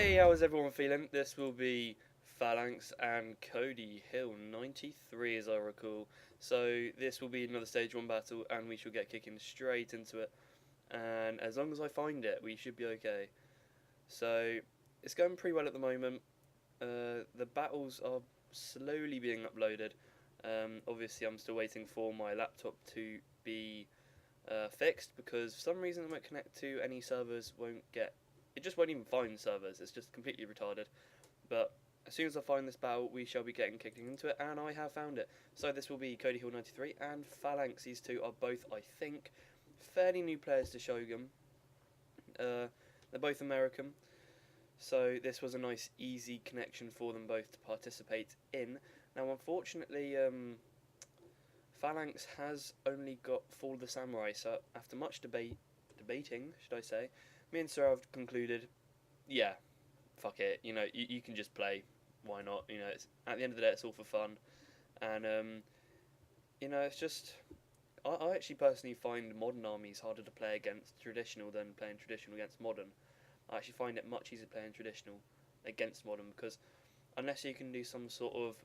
Hey, how is everyone feeling? This will be Phalanx and Codyhill 93 as I recall. So this will be another stage 1 battle and we shall get kicking straight into it. And as long as I find it, we should be okay. So it's going pretty well at the moment. The battles are slowly being uploaded. Obviously I'm still waiting for my laptop to be fixed because for some reason it won't connect to any servers, it just won't even find servers, it's just completely retarded. But as soon as I find this battle, we shall be getting kicked into it, and I have found it. So this will be Codyhill 93 and Phalanx. These two are both, I think, fairly new players to Shogun. They're both American, so this was a nice, easy connection for them both to participate in. Now, unfortunately, Phalanx has only got Fall of the Samurai, so after much debating, should I say, me and Sir have concluded, yeah, fuck it, you can just play, why not, it's, at the end of the day, it's all for fun, and, it's just, I actually personally find modern armies harder to play against traditional than playing traditional against modern. I actually find it much easier playing traditional against modern, because unless you can do some sort of,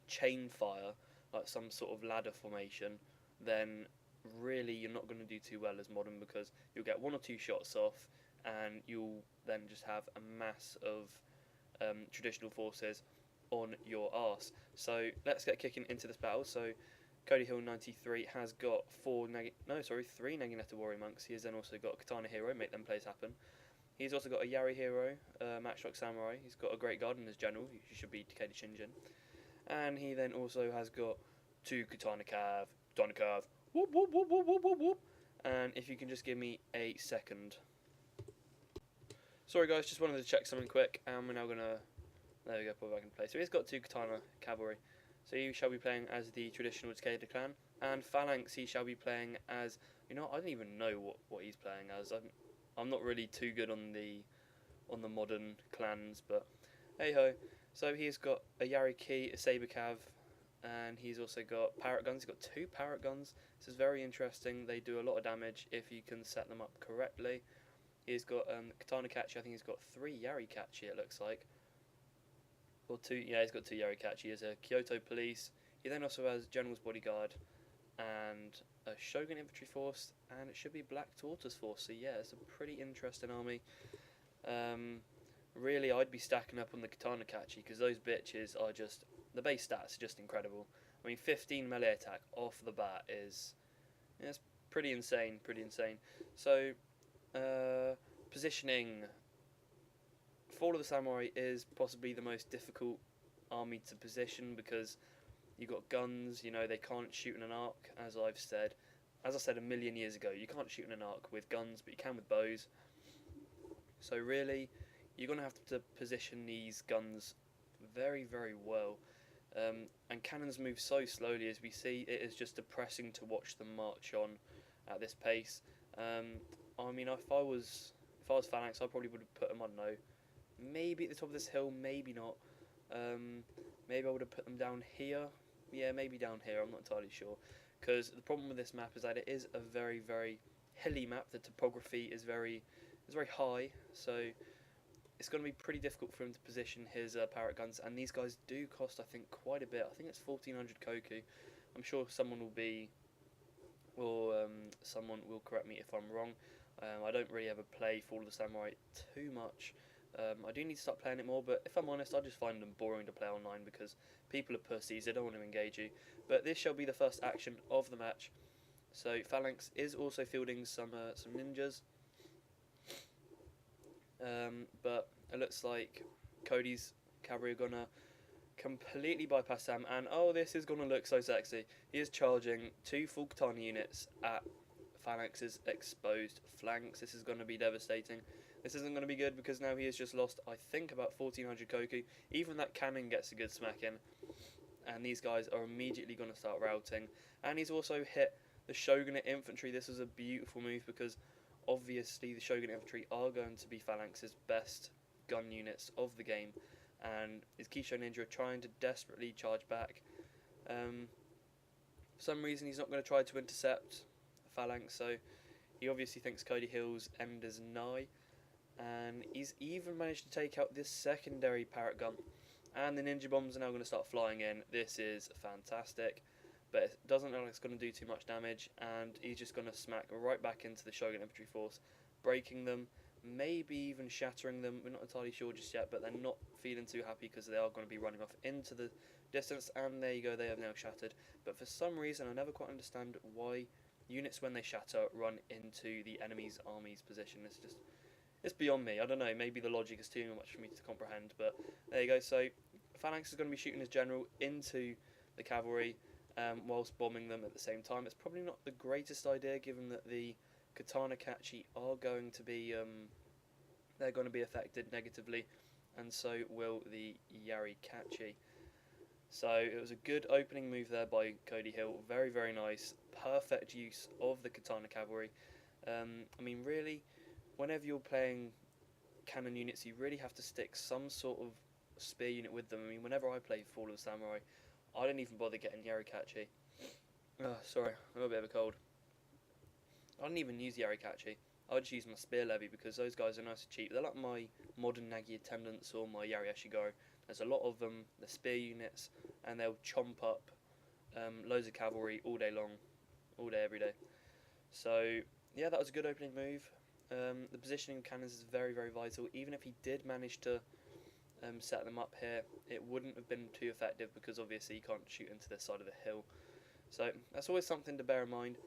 chain fire, like some sort of ladder formation, then really you're not going to do too well as modern, because you'll get one or two shots off and you'll then just have a mass of traditional forces on your arse. So let's get kicking into this battle. So Codyhill 93 has got three Naginata Warrior Monks. He has then also got a Katana Hero, make them plays happen. He's also got a Yari Hero, Matchlock Samurai. He's got a Great Guard in his general, who should be Takeda Shinjin. And he then also has got two Katana Cav, whoop whoop whoop whoop whoop whoop whoop. And if you can just give me a second. Sorry guys, just wanted to check something quick, and we're now gonna, there we go, put it back in place. So he's got two Katana Cavalry. So he shall be playing as the traditional Takeda clan, and Phalanx he shall be playing as, I don't even know what he's playing as. I'm not really too good on the modern clans, but hey ho. So he's got a Yari Key, a Saber Cav, and he's also got Parrot Guns. He's got two Parrot Guns. This is very interesting. They do a lot of damage if you can set them up correctly. He's got Katana Catchy. I think he's got three Yari Catchy, it looks like. Or two, yeah, he's got two Yari Catchy. He has a Kyoto Police. He then also has General's Bodyguard and a Shogun Infantry Force, and it should be Black Tortoise Force. So yeah, it's a pretty interesting army. Really, I'd be stacking up on the Katana Catchy, because those bitches are just, the base stats are just incredible. I mean, 15 melee attack off the bat is, yeah, it's pretty insane, So, positioning. Fall of the Samurai is possibly the most difficult army to position, because you've got guns, they can't shoot in an arc, as I said a million years ago, you can't shoot in an arc with guns, but you can with bows. So really, you're going to have to position these guns very, very well. And cannons move so slowly, as we see. It is just depressing to watch them march on at this pace. I mean, if I was Phalanx, I probably would have put them, I don't know, maybe at the top of this hill, maybe not. Maybe I would have put them down here. Yeah, maybe down here, I'm not entirely sure. Because the problem with this map is that it is a very, very hilly map. The topography is very high, so it's going to be pretty difficult for him to position his Parrot Guns, and these guys do cost, I think, quite a bit. I think it's 1400 Koku. I'm sure someone will correct me if I'm wrong. I don't really ever play Fall of the Samurai too much. I do need to start playing it more, but if I'm honest, I just find them boring to play online, because people are pussies, they don't want to engage you. But this shall be the first action of the match. So Phalanx is also fielding some ninjas. But it looks like Cody's cavalry are gonna completely bypass Sam, and oh, this is gonna look so sexy. He is charging two full Katana units at Phalanx's exposed flanks. This is gonna be devastating. This isn't gonna be good, because now he has just lost, I think, about 1400 Koku. Even that cannon gets a good smack in, and these guys are immediately gonna start routing. And he's also hit the Shogunate infantry. This is a beautiful move, because obviously the Shogun infantry are going to be Phalanx's best gun units of the game, and his Kisho Ninja are trying to desperately charge back. For some reason he's not going to try to intercept Phalanx, so he obviously thinks Codyhill's end is nigh, and he's even managed to take out this secondary parrot gun. And the ninja bombs are now going to start flying in. This is fantastic, but it doesn't look like it's going to do too much damage, and he's just going to smack right back into the Shogun infantry force, breaking them, maybe even shattering them. We're not entirely sure just yet, but they're not feeling too happy because they are going to be running off into the distance, and there you go, they have now shattered. But for some reason, I never quite understand why units, when they shatter, run into the enemy's army's position. It's beyond me. I don't know, maybe the logic is too much for me to comprehend, but there you go. So Phalanx is going to be shooting his general into the cavalry whilst bombing them at the same time. It's probably not the greatest idea, given that the Katana Kachi are going to be they're going to be affected negatively, and so will the Yari Kachi. So it was a good opening move there by Codyhill. Very, very nice. Perfect use of the Katana Cavalry. I mean, really, whenever you're playing cannon units, you really have to stick some sort of spear unit with them. I mean, whenever I play Fall of the Samurai, I don't even bother getting Yarikachi. Sorry, I got a bit of a cold. I don't even use Yarikachi. I would just use my spear levy because those guys are nice and cheap. They're like my modern Nagi attendants or my Yari Ashigo. There's a lot of them, the spear units, and they'll chomp up loads of cavalry all day long, all day, every day. So, yeah, that was a good opening move. The positioning of cannons is very, very vital. Even if he did manage to set them up here, it wouldn't have been too effective because obviously you can't shoot into this side of the hill. So that's always something to bear in mind.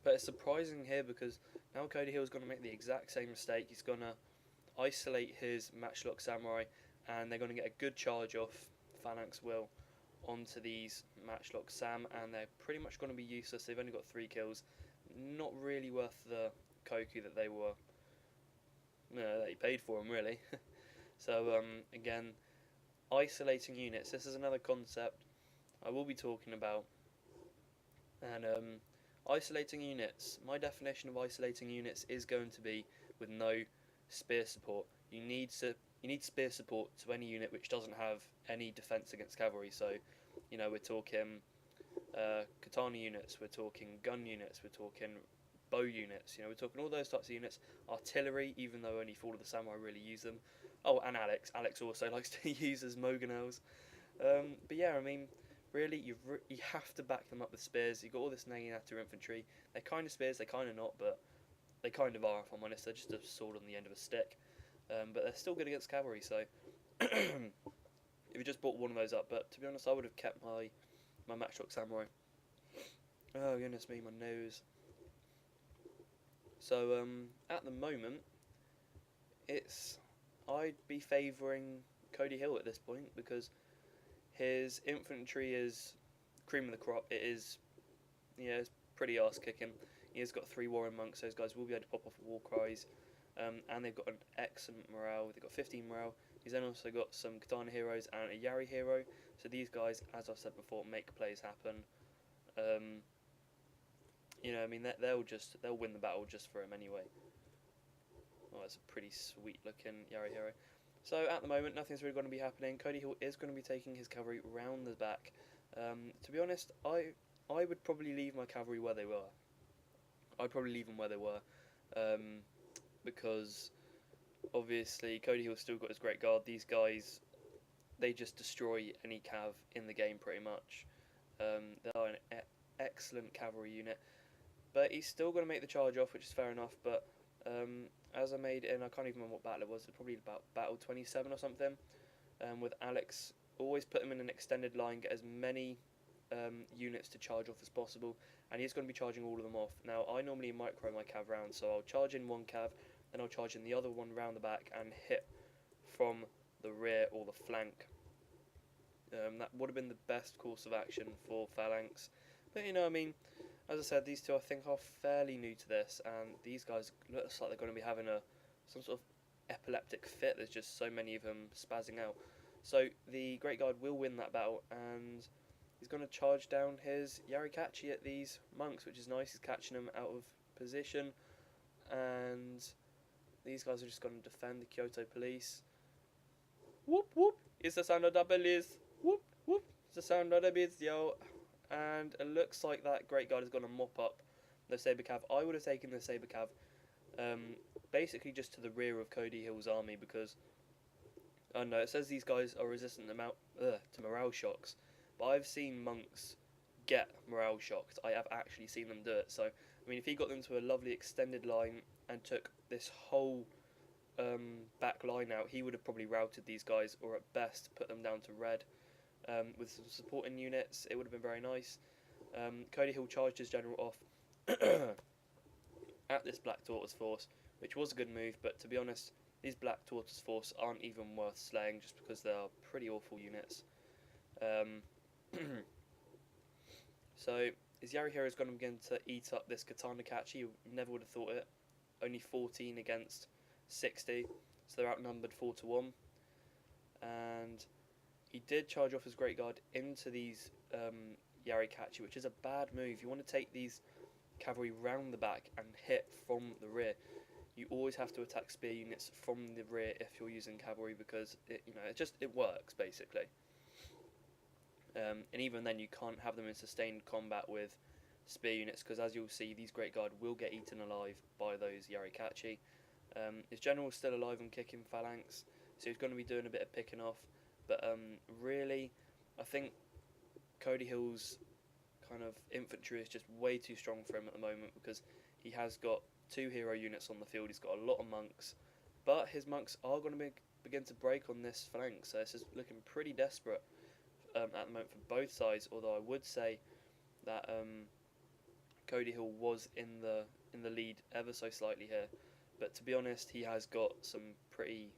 But it's surprising here because now Codyhill is going to make the exact same mistake. He's going to isolate his matchlock samurai, and they're going to get a good charge off, Phalanx will, onto these matchlock Sam, and they're pretty much going to be useless. They've only got 3 kills. Not really worth the Koku that they were, that he paid for them, really. So, again, isolating units. This is another concept I will be talking about. And isolating units. My definition of isolating units is going to be with no spear support. You need spear support to any unit which doesn't have any defense against cavalry. So, you know, we're talking katana units, we're talking gun units, we're talking bow units. You know, we're talking all those types of units. Artillery, even though only Fall of the Samurai really use them. Oh, and Alex. Alex also likes to use his Moganels. But yeah, I mean, really, you have to back them up with spears. You've got all this Naginata infantry. They're kind of spears, they're kind of not, but they kind of are, if I'm honest. They're just a sword on the end of a stick. But they're still good against cavalry, so if you just bought one of those up. But to be honest, I would have kept my matchlock samurai. Oh, goodness me, my nose. So, at the moment, I'd be favouring Codyhill at this point because his infantry is cream of the crop. It is, yeah, it's pretty arse kicking. He has got 3 warring monks. Those guys will be able to pop off war cries, and they've got an excellent morale. They've got 15 morale. He's then also got some Katana heroes and a Yari hero. So these guys, as I've said before, make plays happen. You know, I mean, they'll win the battle just for him anyway. Oh, that's a pretty sweet looking Yari hero. So at the moment, nothing's really going to be happening. Codyhill is going to be taking his cavalry round the back. To be honest, I would probably leave my cavalry where they were. I'd probably leave them where they were, because obviously Codyhill's still got his great guard. These guys, they just destroy any cav in the game pretty much. They are an excellent cavalry unit, but he's still going to make the charge off, which is fair enough. But as I made in, I can't even remember what battle it was. It's probably about battle 27 or something. With Alex, always put him in an extended line, get as many units to charge off as possible, and he's going to be charging all of them off. Now, I normally micro my cav round, so I'll charge in one cav, then I'll charge in the other one round the back and hit from the rear or the flank. That would have been the best course of action for Phalanx. But, you know, I mean, as I said, these two I think are fairly new to this, and these guys looks like they're going to be having some sort of epileptic fit. There's just so many of them spazzing out. So the Great Guard will win that battle, and he's going to charge down his Yarikachi at these monks, which is nice. He's catching them out of position, and these guys are just going to defend the Kyoto police. Whoop whoop! It's the sound of the police. Whoop whoop! It's the sound of the beats, yo. And it looks like that Great Guard is going to mop up the Saber Cav. I would have taken the Saber Cav basically just to the rear of Codyhill's army, because I don't know, it says these guys are resistant to morale shocks, but I've seen monks get morale shocked. I have actually seen them do it. So I mean, if he got them to a lovely extended line and took this whole back line out, he would have probably routed these guys, or at best put them down to red. With some supporting units, it would have been very nice. Codyhill charged his general off at this Black Tortoise force, which was a good move, but to be honest, these Black Tortoise force aren't even worth slaying just because they are pretty awful units. So his Yari hero is going to begin to eat up this Katana Catchy. You never would have thought it. Only 14 against 60, so they're outnumbered 4 to 1. And he did charge off his Great Guard into these Yari Catchy, which is a bad move. You want to take these cavalry round the back and hit from the rear. You always have to attack spear units from the rear if you're using cavalry, because it works basically. And even then, you can't have them in sustained combat with spear units, because as you'll see, these Great Guard will get eaten alive by those Yarikachi. His general is still alive and kicking Phalanx, so he's going to be doing a bit of picking off. But really, I think Codyhill's kind of infantry is just way too strong for him at the moment, because he has got 2 hero units on the field. He's got a lot of monks, but his monks are going to begin to break on this Phalanx, so this is looking pretty desperate at the moment for both sides. Although I would say that Codyhill was in the lead ever so slightly here, but to be honest, he has got some pretty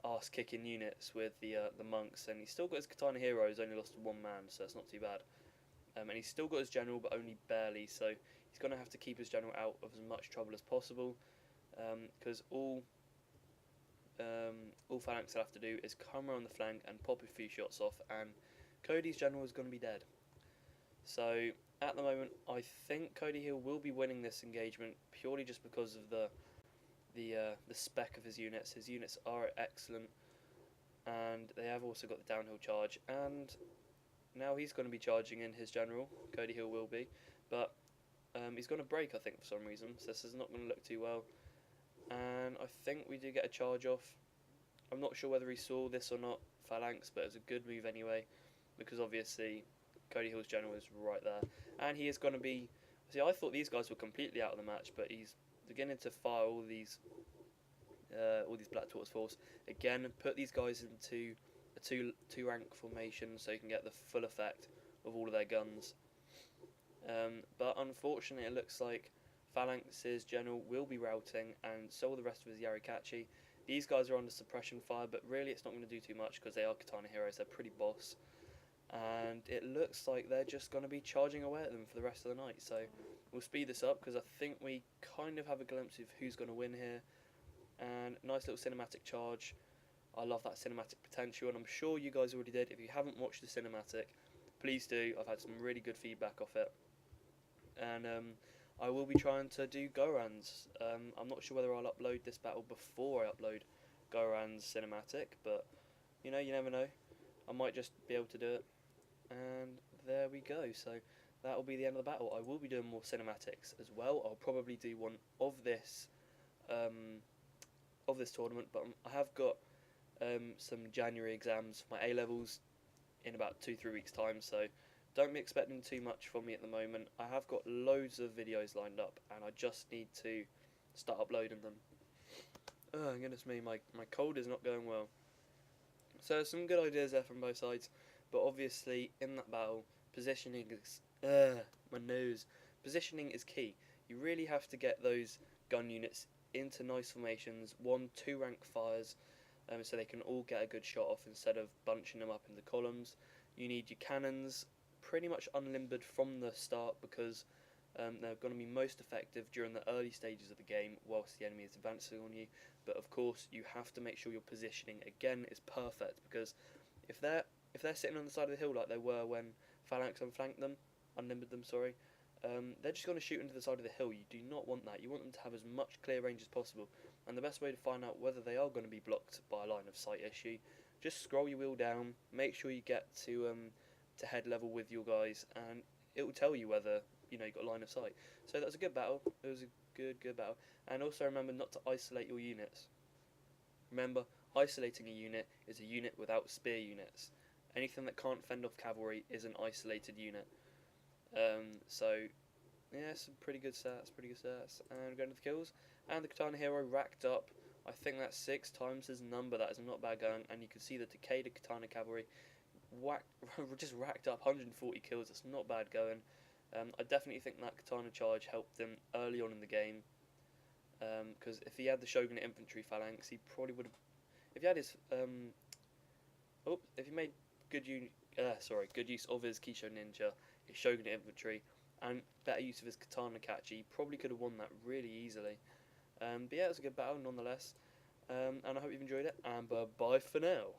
arse kicking units with the monks, and he's still got his Katana hero. He's only lost 1 man, so it's not too bad. And he's still got his general, but only barely, so he's going to have to keep his general out of as much trouble as possible, because all Phalanx will have to do is come around the flank and pop a few shots off, and Cody's general is going to be dead. So at the moment, I think Codyhill will be winning this engagement purely just because of the spec of his units. His units are excellent, and they have also got the downhill charge. And now he's going to be charging in his general. Codyhill will be, but he's going to break, I think, for some reason. So this is not going to look too well. And I think we do get a charge off. I'm not sure whether he saw this or not, Phalanx, but it was a good move anyway, because obviously Codyhill's general is right there, and he is going to be. See, I thought these guys were completely out of the match, but he's beginning to fire all these Black Tortoise force again, and put these guys into a two rank formation so you can get the full effect of all of their guns. But unfortunately, it looks like Phalanx's general will be routing, and so will the rest of his Yarikachi. These guys are under suppression fire, but really it's not going to do too much because they are Katana heroes. They're pretty boss, and it looks like they're just going to be charging away at them for the rest of the night. So we'll speed this up because I think we kind of have a glimpse of who's going to win here. And nice little cinematic charge. I love that cinematic potential, and I'm sure you guys already did. If you haven't watched the cinematic, please do. I've had some really good feedback off it, and I will be trying to do Goran's. I'm not sure whether I'll upload this battle before I upload Goran's cinematic, but you never know. I might just be able to do it. And there we go. So that will be the end of the battle. I will be doing more cinematics as well. I'll probably do one of this tournament, but I have got some January exams, my A-levels, in about 2-3 weeks time, so don't be expecting too much from me at the moment. I have got loads of videos lined up, and I just need to start uploading them. Oh goodness me, my cold is not going well. So some good ideas there from both sides, but obviously in that battle, positioning is Positioning is key. You really have to get those gun units into nice formations, 1-2 rank fires, so they can all get a good shot off instead of bunching them up in the columns. You need your cannons pretty much unlimbered from the start, because they're going to be most effective during the early stages of the game whilst the enemy is advancing on you. But of course you have to make sure your positioning again is perfect, because if they're sitting on the side of the hill like they were when Phalanx unlimbered them, they're just going to shoot into the side of the hill. You do not want that. You want them to have as much clear range as possible, and the best way to find out whether they are going to be blocked by a line of sight issue, just scroll your wheel down, make sure you get to head level with your guys, and it will tell you whether you've got line of sight. So that was a good battle. It was a good battle. And also remember not to isolate your units. Remember, isolating a unit is a unit without spear units. Anything that can't fend off cavalry is an isolated unit. So, yeah, some pretty good stats, And going to the kills. And the Katana Hero racked up, I think that's 6 times his number. That is not bad going. And you can see the Takeda Katana Cavalry just racked up 140 kills. That's not bad going. I definitely think that Katana Charge helped him early on in the game. Because if he had the Shogun Infantry Phalanx, he probably would have... If he had his... if he made good use of his Kisho Ninja, his Shogun Infantry, and better use of his Katana Catch, he probably could have won that really easily. But yeah, it was a good battle nonetheless. And I hope you've enjoyed it, and bye for now.